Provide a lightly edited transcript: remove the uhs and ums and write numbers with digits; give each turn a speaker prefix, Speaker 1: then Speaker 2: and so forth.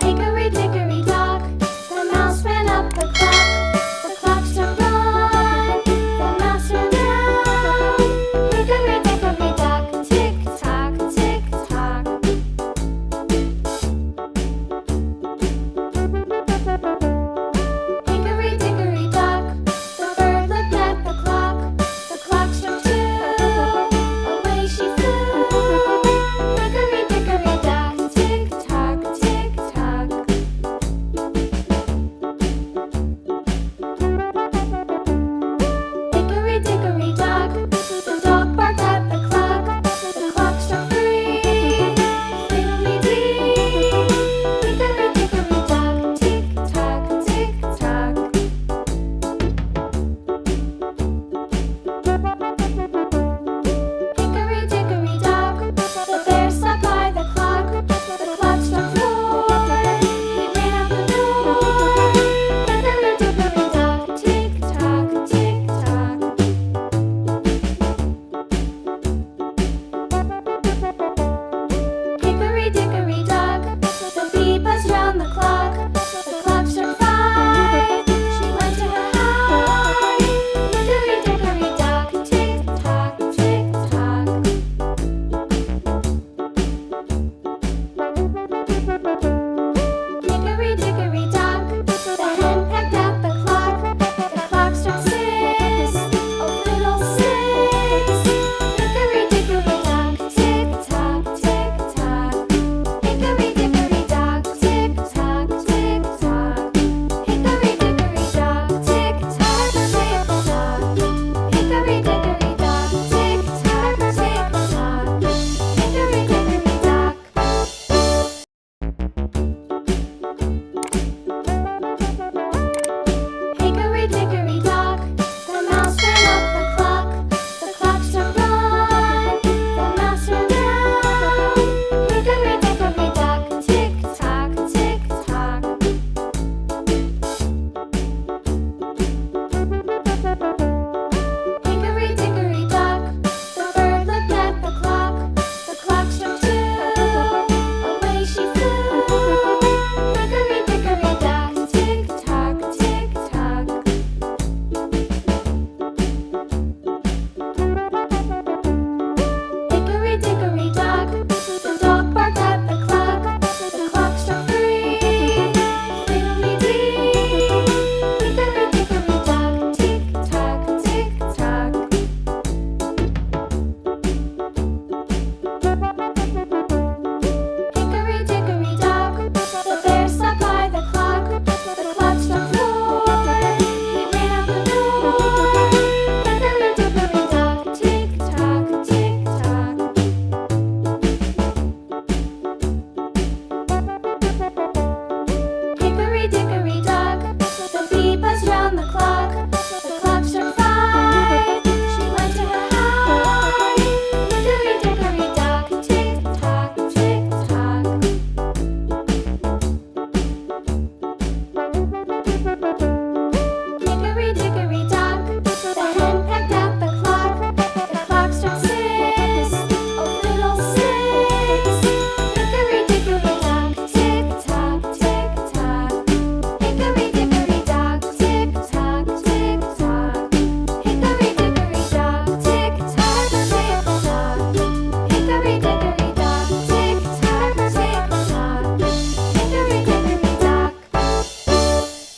Speaker 1: Hickory dickory dock, the mouse ran up the clock. The clock struck one, the mouse ran down. Hickory dickory dock, tick tock, tick tock. Hickory dickory dock, the bird looked at the clock. The clock struck two, away she flew. Hickory dickory dock, tick tock, tick tock. Hickory dickory dock, the dog barked at the clock. The clock struck three, fiddly-dee. Hickory dickory dock, tick tock, tick tock. Hickory dickory dock, the bear sat by the clock. The clock struck four, he ran out the door. Hickory dickory dock, tick tock, tick tock. Hickory dickory dock, the bee buzzed round the clock. The clock struck five, she went to her hive. Hickory dickory dock, tick tock, tick tock. Hickory dickory dock, the hen pecked at the clock. The clock struck six, oh fiddlesticks. Hickory dickory dock, tick tock, tick tock. Hickory dickory dock, tick tock, tick tock. Hickory dickory dock, tick tock, tick tock. Hickory dickory dock, tick tock, tick tock. Hickory dickory dock. Hickory dickory dock, the mouse ran up the clock. The clock struck one, the mouse ran down. Hickory dickory dock, tick tock, tick tock. Hickory dickory dock, the bird looked at the clock. The clock struck two, away she flew. Hickory dickory dock, tick tock, tick tock. Hickory dickory dock,